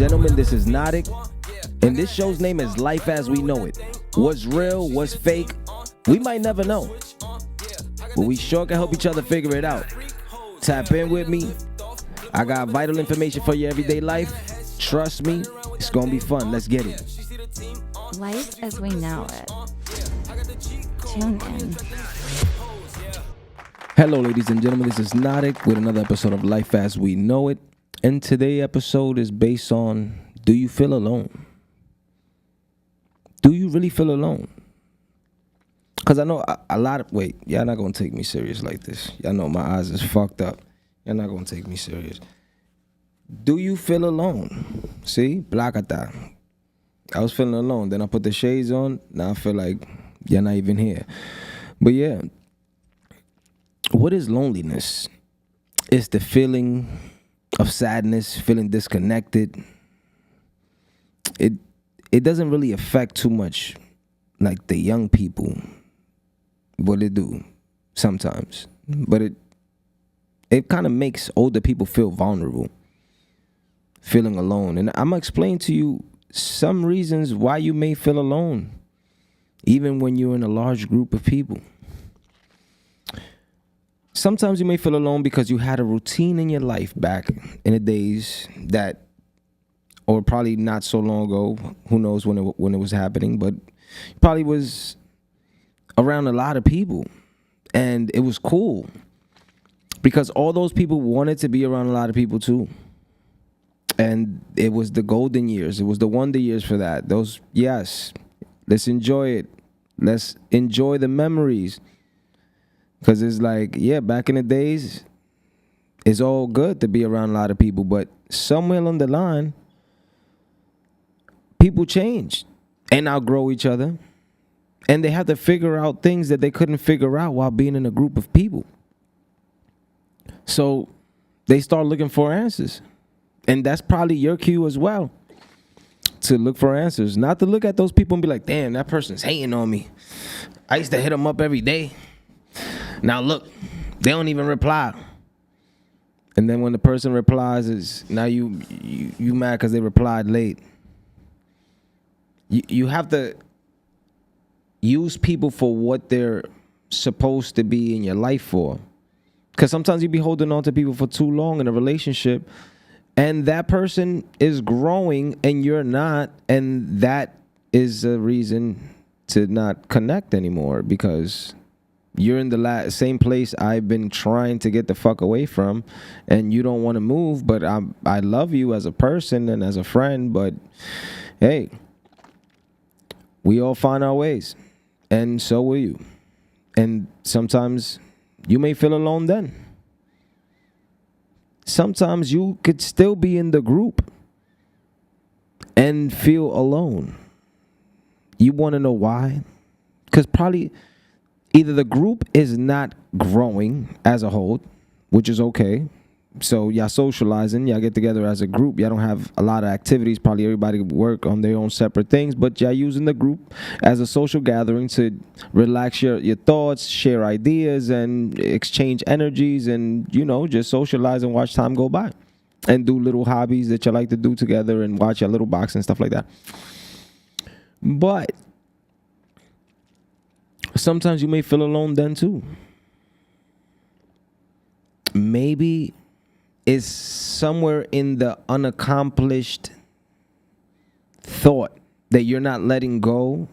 gentlemen, this is Notik, and this show's name is Life as We Know It. What's real, what's fake, we might never know, but we sure can help each other figure it out. Tap in with me. I got vital information for your everyday life. Trust me, it's gonna be fun. Let's get it. Life as we know it. Tune in. Hello, ladies and gentlemen. This is Notik with another episode of Life as We Know It. And today's episode is based on, do you feel alone? Do you really feel alone? Because I know a lot of, wait, y'all not going to take me serious like this. Y'all know my eyes is fucked up. Y'all not going to take me serious. Do you feel alone? See? Blacata. I was feeling alone. Then I put the shades on. Now I feel like you're not even here. But yeah. What is loneliness? It's the feeling of sadness, feeling disconnected. It doesn't really affect too much like the young people. What it do sometimes. But it kind of makes older people feel vulnerable, feeling alone. And I'm going to explain to you some reasons why you may feel alone, even when you're in a large group of people. Sometimes you may feel alone because you had a routine in your life back in the days that, or probably not so long ago, who knows when it was happening, but probably was around a lot of people. And it was cool because all those people wanted to be around a lot of people too. And it was the golden years. It was the wonder years for that. Those, yes, let's enjoy it. Let's enjoy the memories. Because it's like, yeah, back in the days, it's all good to be around a lot of people. But somewhere along the line, people change and outgrow each other. And they have to figure out things that they couldn't figure out while being in a group of people. So they start looking for answers. And that's probably your cue as well, to look for answers. Not to look at those people and be like, damn, that person's hating on me. I used to hit them up every day. Now look, they don't even reply. And then when the person replies, is now you mad because they replied late. You have to use people for what they're supposed to be in your life for. Because sometimes you be holding on to people for too long in a relationship, and that person is growing and you're not, and that is a reason to not connect anymore, because you're in the same place I've been trying to get the fuck away from, and you don't want to move, but I love you as a person and as a friend, but hey, we all find our ways, and so will you. And sometimes you may feel alone then. Sometimes you could still be in the group and feel alone. You want to know why? Because probably either the group is not growing as a whole, which is okay. So y'all socializing, y'all get together as a group. Y'all don't have a lot of activities. Probably everybody work on their own separate things, but y'all using the group as a social gathering to relax your thoughts, share ideas, and exchange energies, and, you know, just socialize and watch time go by. And do little hobbies that you like to do together and watch your little box and stuff like that. But sometimes you may feel alone then too. Maybe it's somewhere in the unaccomplished thought that you're not letting go,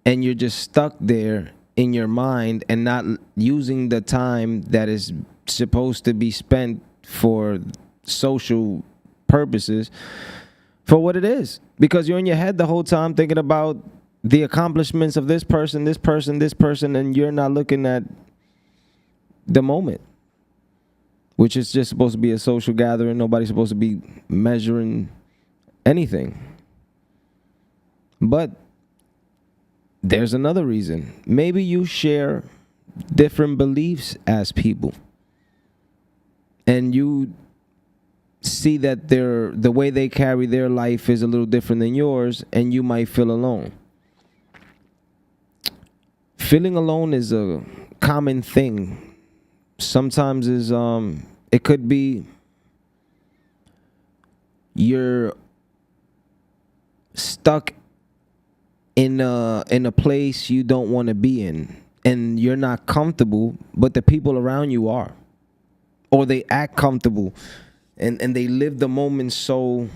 and you're just stuck there in your mind and not using the time that is supposed to be spent for social purposes for what it is. Because you're in your head the whole time thinking about the accomplishments of this person, this person, this person, and you're not looking at the moment, which is just supposed to be a social gathering. Nobody's supposed to be measuring anything. But there's another reason. Maybe you share different beliefs as people, and you see that the way they carry their life is a little different than yours, and you might feel alone. Feeling alone is a common thing. Sometimes it could be you're stuck in a place you don't want to be in, and you're not comfortable, but the people around you are, or they act comfortable, and they live the moment so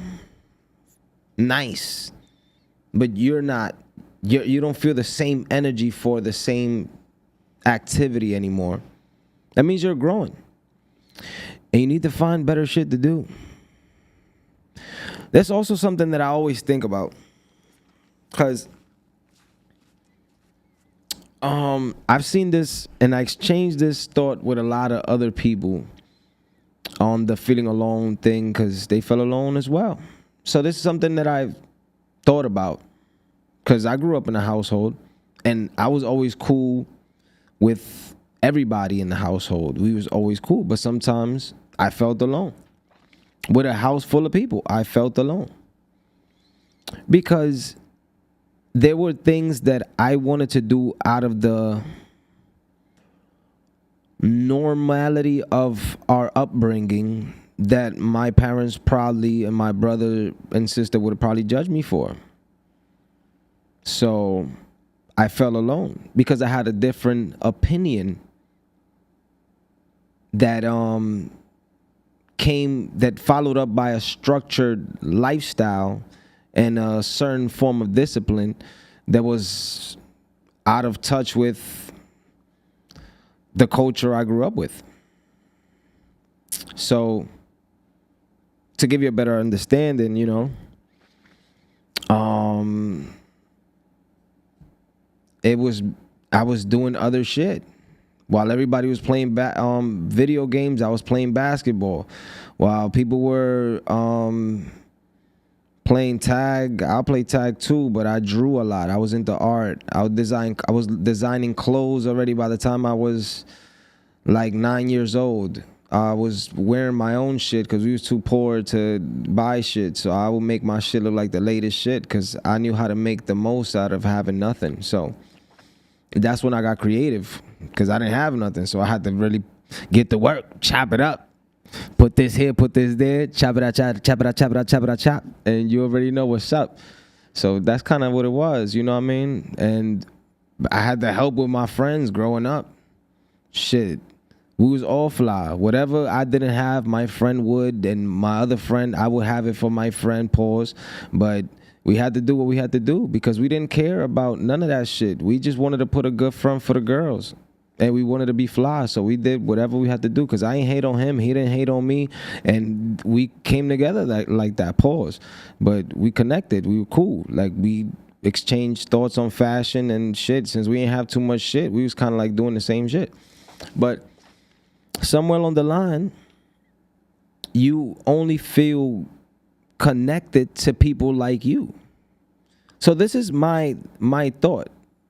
nice, but you're not. You don't feel the same energy for the same activity anymore. That means you're growing, and you need to find better shit to do. That's also something that I always think about, because I've seen this, and I exchanged this thought with a lot of other people on the feeling alone thing, because they felt alone as well. So this is something that I've thought about, because I grew up in a household, and I was always cool with everybody in the household. We was always cool, but sometimes I felt alone. With a house full of people, I felt alone. Because there were things that I wanted to do out of the normality of our upbringing that my parents probably, and my brother and sister would have probably judged me for. So I felt alone because I had a different opinion that followed up by a structured lifestyle and a certain form of discipline that was out of touch with the culture I grew up with. So to give you a better understanding, I was doing other shit. While everybody was playing video games, I was playing basketball. While people were playing tag, I'll play tag too, but I drew a lot. I was into art. I was designing clothes already by the time I was like 9 years old. I was wearing my own shit because we was too poor to buy shit. So I would make my shit look like the latest shit because I knew how to make the most out of having nothing. So that's when I got creative, because I didn't have nothing. So I had to really get to work, chop it up, put this here, put this there, chop it out, chop it out, chop it out, chop it out, chop. And you already know what's up. So that's kind of what it was, you know what I mean? And I had the help with my friends growing up. Shit, we was all fly. Whatever I didn't have, my friend would, and my other friend, I would have it for my friend, pause. But we had to do what we had to do because we didn't care about none of that shit. We just wanted to put a good front for the girls. And we wanted to be fly, so we did whatever we had to do. Because I ain't hate on him, he didn't hate on me. And we came together like that, pause. But we connected, we were cool. Like, we exchanged thoughts on fashion and shit. Since we didn't have too much shit, we was kind of like doing the same shit. But somewhere along the line, you only feel connected to people like you. So this is my thought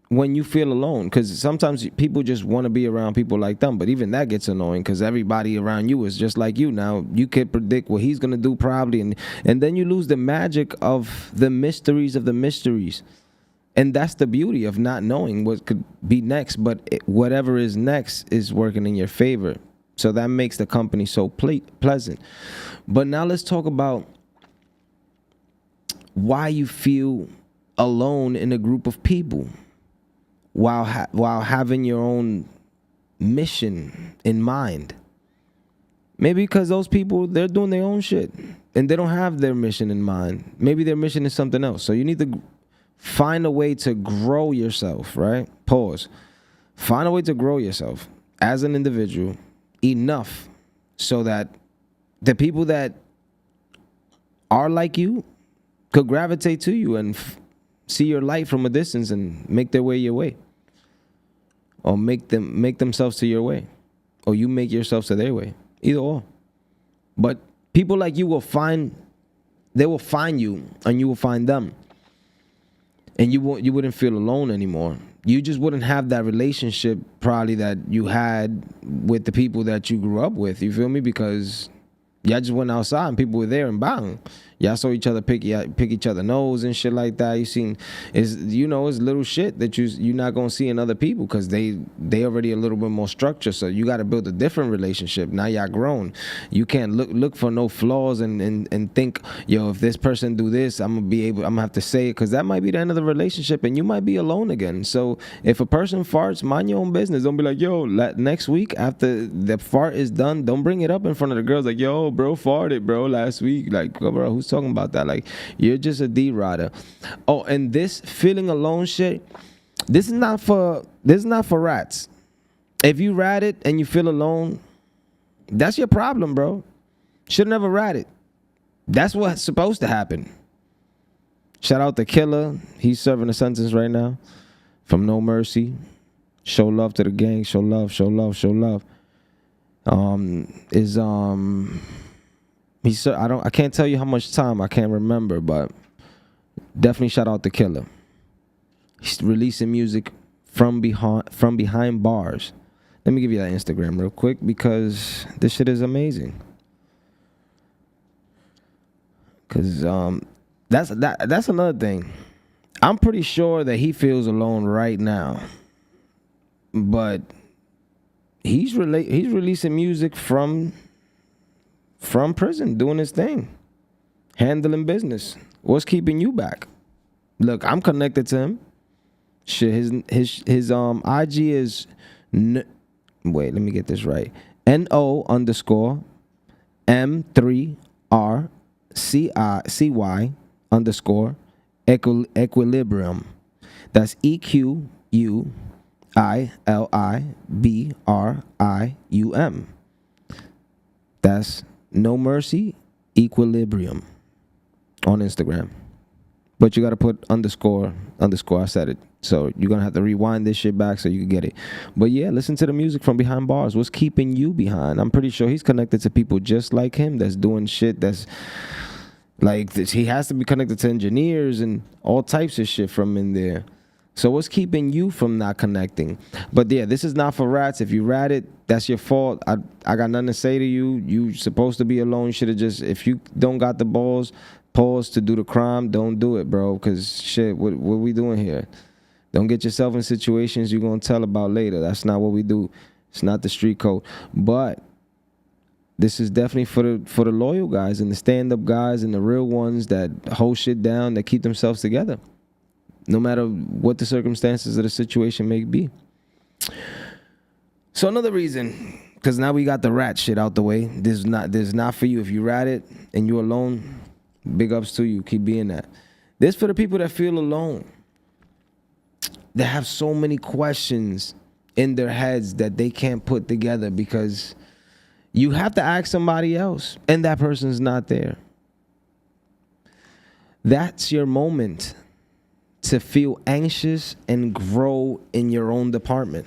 when you feel alone, because sometimes people just want to be around people like them, but even that gets annoying because everybody around you is just like you. Now you can predict what he's gonna do probably, and then you lose the magic of the mysteries of the mysteries. And that's the beauty of not knowing what could be next, but whatever is next is working in your favor. So that makes the company so pleasant. But now let's talk about why you feel alone in a group of people while having your own mission in mind. Maybe because those people, they're doing their own shit and they don't have their mission in mind. Maybe their mission is something else. So you need to find a way to grow yourself, right? Pause. Find a way to grow yourself as an individual enough so that the people that are like you could gravitate to you and see your light from a distance and make their way your way, or make themselves to your way, or you make yourself to their way. Either or. But people like you will find you, and you will find them, and you wouldn't feel alone anymore. You just wouldn't have that relationship probably that you had with the people that you grew up with. You feel me? Because y'all just went outside and people were there and bang. Y'all saw each other pick each other nose and shit like that. You seen it's little shit that you're not gonna see in other people because they already a little bit more structured. So you got to build a different relationship. Now y'all grown. You can't look for no flaws and think, yo, if this person do this, I'm gonna have to say it, because that might be the end of the relationship and you might be alone again. So if a person farts, mind your own business. Don't be like, yo, next week after the fart is done, don't bring it up in front of the girls like, yo, bro farted, bro, last week. Like, bro, who's talking about that? Like, you're just a D-rider. Oh, and this feeling alone shit, this is not for rats. If you rat it and you feel alone, that's your problem, bro. Should never rat it. That's what's supposed to happen. Shout out to Killer. He's serving a sentence right now from No Mercy. Show love to the gang. Show love, show love, show love. I can't tell you how much time, I can't remember, but definitely shout out to Killer. He's releasing music from behind bars. Let me give you that Instagram real quick because this shit is amazing. Cause that's another thing. I'm pretty sure that he feels alone right now, but he's releasing music from prison, doing his thing, handling business. What's keeping you back? Look, I'm connected to him. Shit, his IG is wait, let me get this right. NO_M3RCY_equilibrium. That's EQUILIBRIUM. That's No Mercy Equilibrium on Instagram. But you got to put underscore. I said it. So you're going to have to rewind this shit back so you can get it. But yeah, listen to the music from behind bars. What's keeping you behind? I'm pretty sure he's connected to people just like him that's doing shit that's like this. He has to be connected to engineers and all types of shit from in there. So what's keeping you from not connecting? But yeah, this is not for rats. If you rat it, that's your fault. I got nothing to say to you. You supposed to be alone. You should have just, if you don't got the balls, pause to do the crime, don't do it, bro. Because shit, what we doing here? Don't get yourself in situations you're going to tell about later. That's not what we do. It's not the street code. But this is definitely for the loyal guys and the stand-up guys and the real ones that hold shit down, that keep themselves together, no matter what the circumstances of the situation may be. So another reason, because now we got the rat shit out the way. This is not for you. If you rat it and you're alone, big ups to you. Keep being that. This for the people that feel alone. They have so many questions in their heads that they can't put together because you have to ask somebody else and that person's not there. That's your moment to feel anxious and grow in your own department.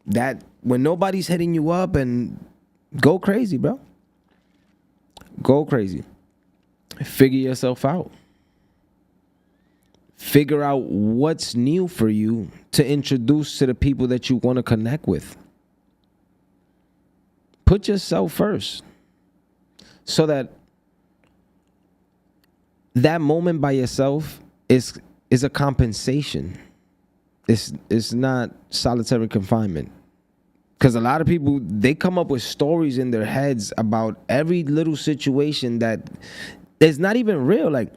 That when nobody's hitting you up, and go crazy, bro. Go crazy. Figure yourself out. Figure out what's new for you to introduce to the people that you want to connect with. Put yourself first so that moment by yourself is a compensation. It's not solitary confinement. Because a lot of people, they come up with stories in their heads about every little situation that is not even real. Like,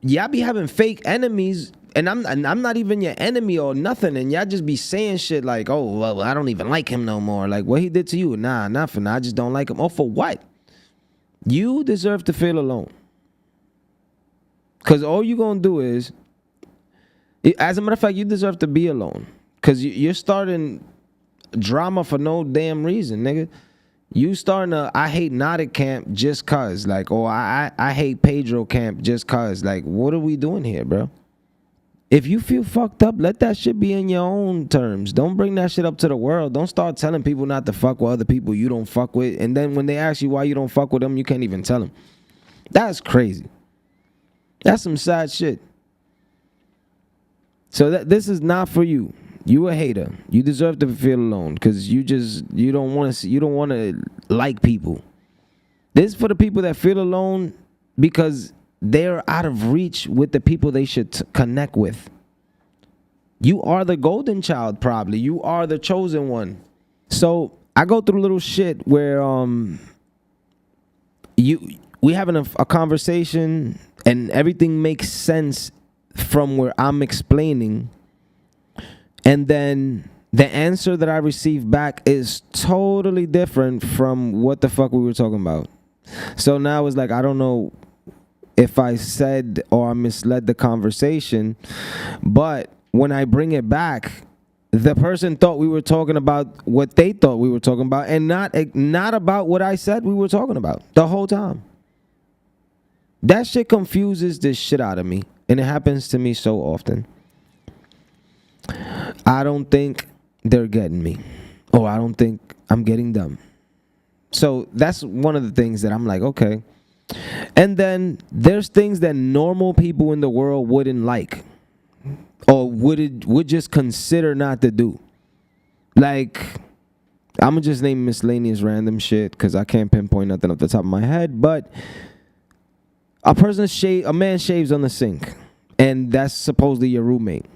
y'all be having fake enemies, and I'm not even your enemy or nothing, and y'all just be saying shit like, oh, well, I don't even like him no more. Like, what he did to you? Nah, nothing. I just don't like him. Oh, for what? You deserve to feel alone. Because all you're going to do is, as a matter of fact, you deserve to be alone. Because you're starting drama for no damn reason, nigga. You starting a I hate Notik camp just cuz. Like, or I hate Pedro camp just cuz. Like, what are we doing here, bro? If you feel fucked up, let that shit be in your own terms. Don't bring that shit up to the world. Don't start telling people not to fuck with other people you don't fuck with. And then when they ask you why you don't fuck with them, you can't even tell them. That's crazy. That's some sad shit. So this is not for you. You a hater. You deserve to feel alone because you don't want to like people. It's for the people that feel alone because they're out of reach with the people they should connect with. You are the golden child, probably. You are the chosen one. So I go through little shit where we having a conversation and everything makes sense from where I'm explaining, and then the answer that I receive back is totally different from what the fuck we were talking about. So now it's like, I don't know if I said or I misled the conversation, but when I bring it back, the person thought we were talking about what they thought we were talking about, and not about what I said we were talking about the whole time. That shit confuses the shit out of me, and it happens to me so often. I don't think they're getting me, or I don't think I'm getting them. So that's one of the things that I'm like, okay. And then there's things that normal people in the world wouldn't like, or would just consider not to do. Like, I'm gonna just name miscellaneous random shit because I can't pinpoint nothing off the top of my head. But a man shaves on the sink, and that's supposedly your roommate.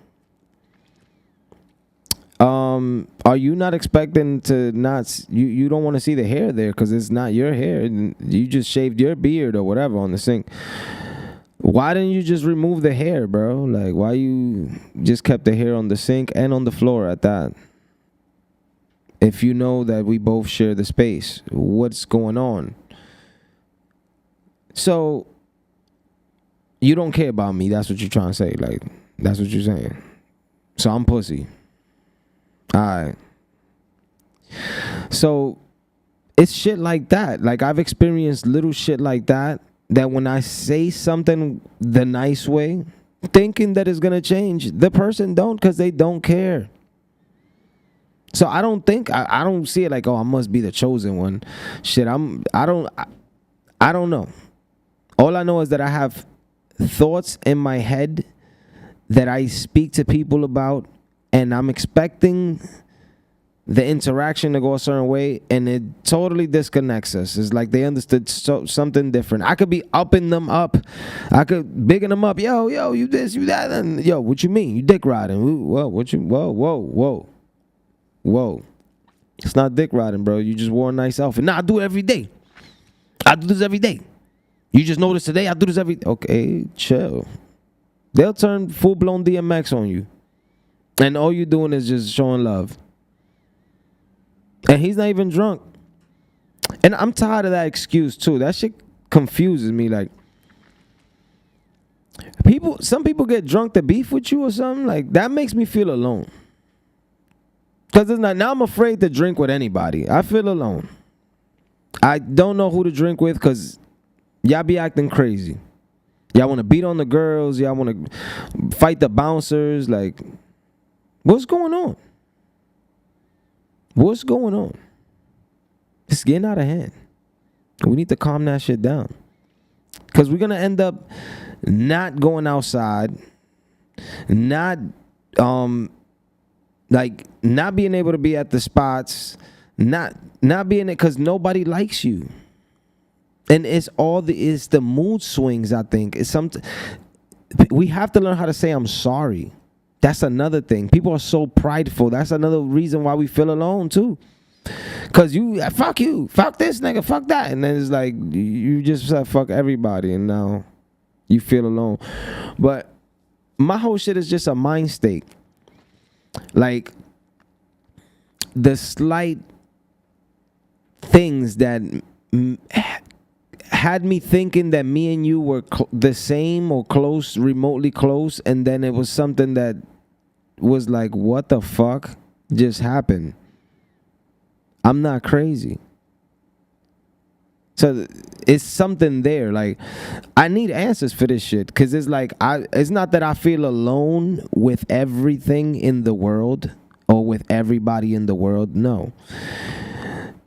Are you not expecting to not? You don't want to see the hair there because it's not your hair, and you just shaved your beard or whatever on the sink. Why didn't you just remove the hair, bro? Like, why you just kept the hair on the sink and on the floor at that? If you know that we both share the space, what's going on? So, you don't care about me. That's what you're trying to say. Like, that's what you're saying. So, I'm pussy. All right. So, it's shit like that. Like, I've experienced little shit like that when I say something the nice way, thinking that it's going to change, the person don't, because they don't care. So I don't think, I don't see it like, oh, I must be the chosen one. Shit, I don't know. All I know is that I have thoughts in my head that I speak to people about, and I'm expecting the interaction to go a certain way, and it totally disconnects us. It's like they understood something different. I could be upping them up. I could bigging them up. Yo, you this, you that. And yo, what you mean? You dick riding. Whoa. It's not dick riding, bro. You just wore a nice outfit. Nah, I do it every day. I do this every day. You just noticed today I do this every day. Okay, chill. They'll turn full-blown DMX on you. And all you're doing is just showing love. And he's not even drunk. And I'm tired of that excuse too. That shit confuses me. Like, some people get drunk to beef with you or something. Like, that makes me feel alone. Because it's not, now I'm afraid to drink with anybody. I feel alone. I don't know who to drink with because y'all be acting crazy. Y'all want to beat on the girls. Y'all want to fight the bouncers. Like, what's going on? What's going on? It's getting out of hand. We need to calm that shit down. Because we're going to end up not going outside, not not being able to be at the spots, not being it because nobody likes you. And it's the mood swings, I think. It's something we have to learn how to say I'm sorry. That's another thing. People are so prideful. That's another reason why we feel alone too. Cause fuck you, fuck this nigga, fuck that. And then it's like you just said fuck everybody and now you feel alone. But my whole shit is just a mind state. Like the slight things that had me thinking that me and you were the same or close, remotely close, and then it was something that was like, what the fuck just happened? I'm not crazy. So it's something there. Like, I need answers for this shit because it's like it's not that I feel alone with everything in the world or with everybody in the world. No,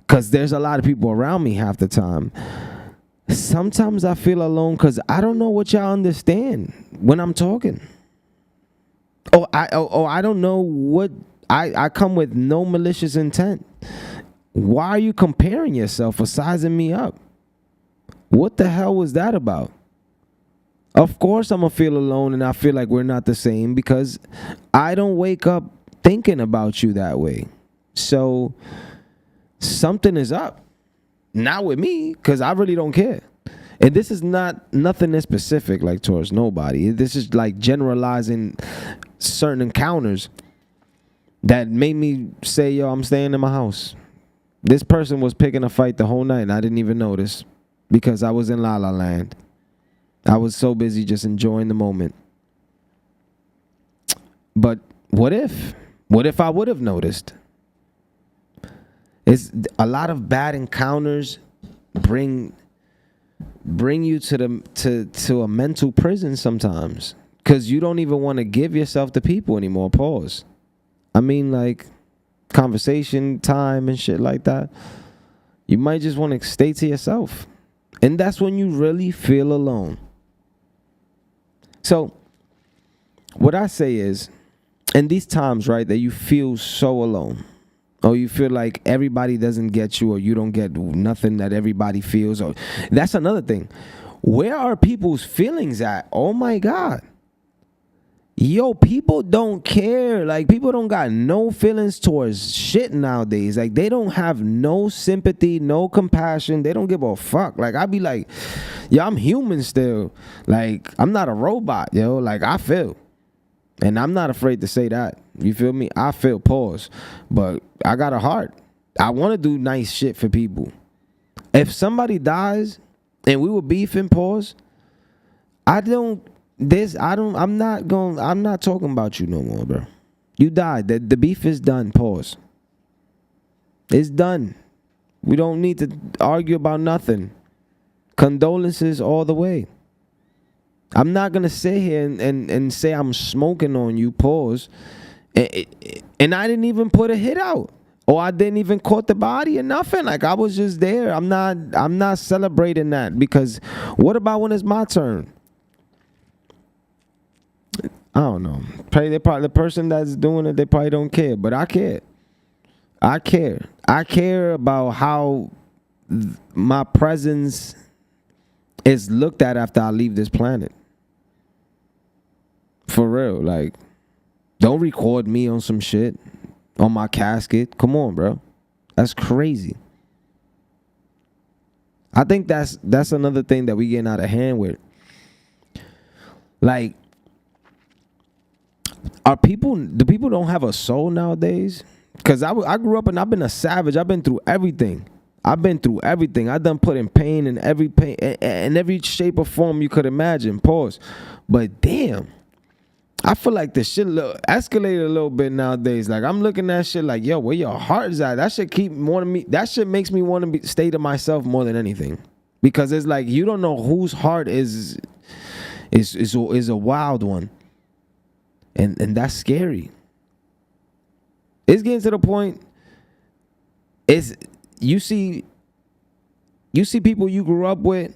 because there's a lot of people around me half the time. Sometimes I feel alone because I don't know what y'all understand when I'm talking. I don't know what I come with no malicious intent. Why are you comparing yourself or sizing me up? What the hell was that about? Of course I'm gonna feel alone and I feel like we're not the same because I don't wake up thinking about you that way. So something is up. Not with me, because I really don't care. And this is not nothing that's specific like towards nobody. This is like generalizing certain encounters that made me say, yo, I'm staying in my house. This person was picking a fight the whole night and I didn't even notice because I was in La La Land. I was so busy just enjoying the moment. But what if? What if I would have noticed? It's a lot of bad encounters bring you to a mental prison sometimes because you don't even want to give yourself to people anymore. Pause. I mean, like conversation, time, and shit like that. You might just want to stay to yourself, and that's when you really feel alone. So what I say is, in these times, right, that you feel so alone, or you feel like everybody doesn't get you, or you don't get nothing that everybody feels, or that's another thing. Where are people's feelings at? Oh my God. Yo, people don't care. Like, people don't got no feelings towards shit nowadays. Like, they don't have no sympathy, no compassion. They don't give a fuck. Like, I be like, yo, I'm human still. Like, I'm not a robot, yo. Like, I feel. And I'm not afraid to say that. You feel me? I feel, pause. But I got a heart. I want to do nice shit for people. If somebody dies and we were beefing, pause, I'm not talking about you no more, bro. You died. The beef is done, pause. It's done. We don't need to argue about nothing. Condolences all the way. I'm not going to sit here and say I'm smoking on you, pause. And I didn't even put a hit out. Or I didn't even caught the body or nothing. Like, I was just there. I'm not celebrating that, because what about when it's my turn? I don't know. The person that's doing it, they probably don't care. But I care. I care. I care about how my presence is looked at after I leave this planet. For real. Like, don't record me on some shit on my casket. Come on, bro. That's crazy. I think that's another thing that we getting out of hand with. Like, do people don't have a soul nowadays? Because I grew up and I've been a savage. I've been through everything. I done put in pain in every shape or form you could imagine. Pause. But damn, I feel like the shit escalated a little bit nowadays. Like, I'm looking at shit like, yo, where your heart is at? That shit keep wanting me. That shit makes me want to stay to myself more than anything, because it's like you don't know whose heart is a wild one, and that's scary. It's getting to the point. You see people you grew up with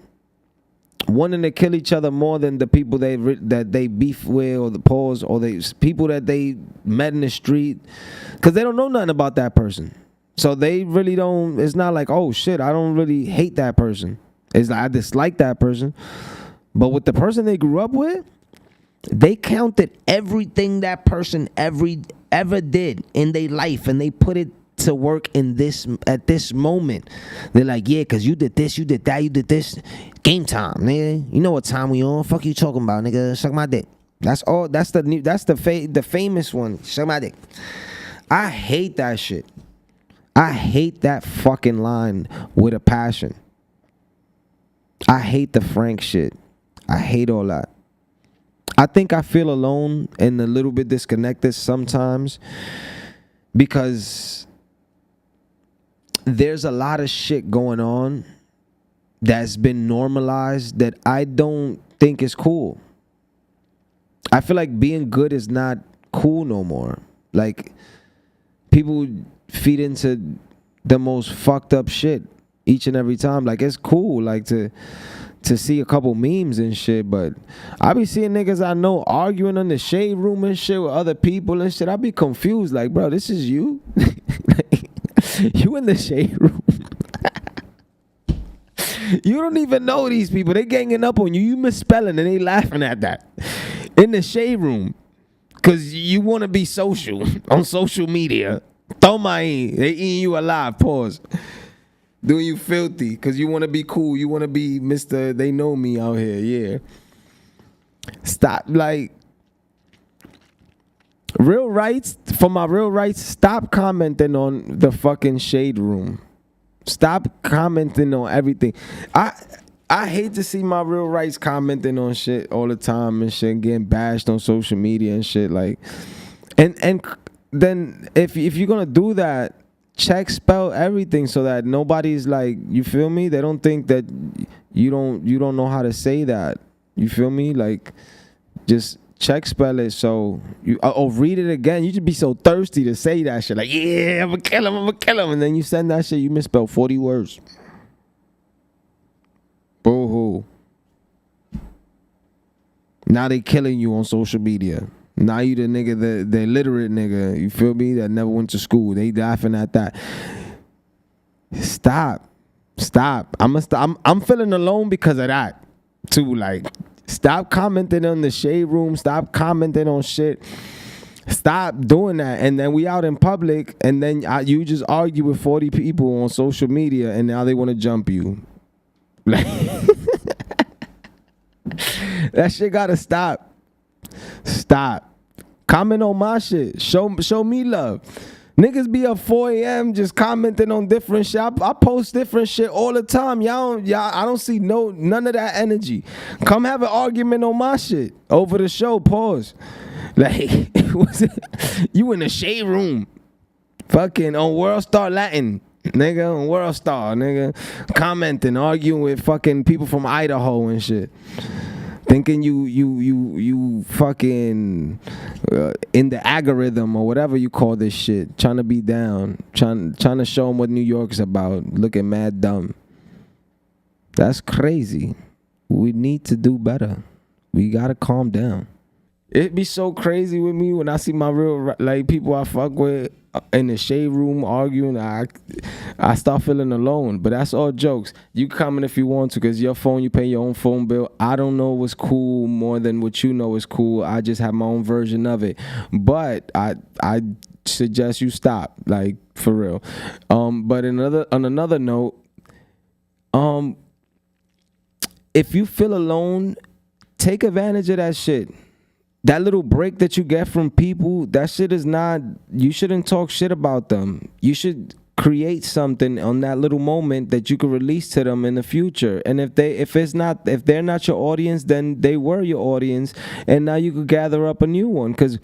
wanting to kill each other more than the people that they beef with, or the pause, or the people that they met in the street, because they don't know nothing about that person. So they really don't. It's not like, oh shit, I don't really hate that person. It's like I dislike that person. But with the person they grew up with, they counted everything that person ever did in their life, and they put it to work at this moment. They're like, yeah, because you did this, you did that, you did this. Game time, nigga. You know what time we on? Fuck you talking about, nigga. Suck my dick. That's all. That's the famous one. Suck my dick. I hate that shit. I hate that fucking line with a passion. I hate the Frank shit. I hate all that. I think I feel alone and a little bit disconnected sometimes because there's a lot of shit going on that's been normalized that I don't think is cool. I feel like being good is not cool no more. Like, people feed into the most fucked up shit each and every time. Like, it's cool, like, to see a couple memes and shit, but I be seeing niggas I know arguing in the shade room and shit with other people and shit. I be confused, like, bro, this is you? Like, you in the shade room? You don't even know these people. They ganging up on you. You misspelling and they laughing at that in the shade room because you want to be social on social media. Throw my in. They eating you alive. Pause. Doing you filthy because you want to be cool. You want to be Mr. They know me out here. Yeah. Stop. Like, real rights, for my real rights, stop commenting on the fucking shade room. Stop commenting on everything. I hate to see my real rights commenting on shit all the time and shit, getting bashed on social media and shit. Like, and then if you're gonna do that, check spell everything so that nobody's like, you feel me? They don't think that you don't know how to say that. You feel me? Like, just check spell it so you read it again. You just be so thirsty to say that shit. Like, yeah, I'm gonna kill him. And then you send that shit, you misspell 40 words. Boo-hoo. Now they killing you on social media. Now you the nigga, the illiterate nigga, you feel me, that never went to school. They laughing at that. Stop. I'm feeling alone because of that too. Like, stop commenting on the shade room. Stop commenting on shit. Stop doing that. And then we out in public, and then you just argue with 40 people on social media, and now they want to jump you. Like, that shit gotta stop. Stop. Comment on my shit. Show me love. Niggas be up 4 a.m. just commenting on different shit. I post different shit all the time. I don't see none of that energy. Come have an argument on my shit over the show. Pause. Like, you in the shade room, fucking on World Star Latin, nigga, on World Star, nigga, commenting, arguing with fucking people from Idaho and shit. Thinking you fucking in the algorithm or whatever you call this shit, trying to be down, trying to show them what New York's about, looking mad dumb. That's crazy. We need to do better. We gotta calm down. It be so crazy with me when I see my real, like, people I fuck with in the shade room arguing. I start feeling alone, but that's all jokes. You comment if you want to, because your phone, you pay your own phone bill. I don't know what's cool more than what you know is cool. I just have my own version of it. But I suggest you stop, like, for real. But on another note, if you feel alone, take advantage of that shit. That little break that you get from people, that shit is not, you shouldn't talk shit about them. You should create something on that little moment that you could release to them in the future. And if they're not your audience, then they were your audience, and now you could gather up a new one, because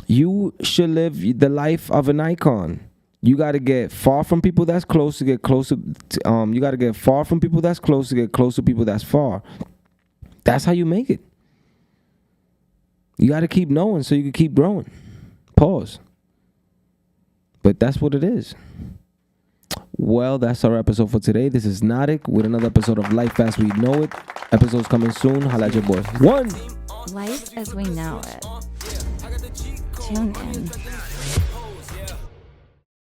you should live the life of an icon. You got to get far from people that's close to get closer. You got to get far from people that's close to get close to people that's far. That's how you make it. You got to keep knowing so you can keep growing. Pause. But that's what it is. Well, that's our episode for today. This is Notik with another episode of Life as We Know It. Episode's coming soon. Holla at your boy. One. Life as we know it. Tune in.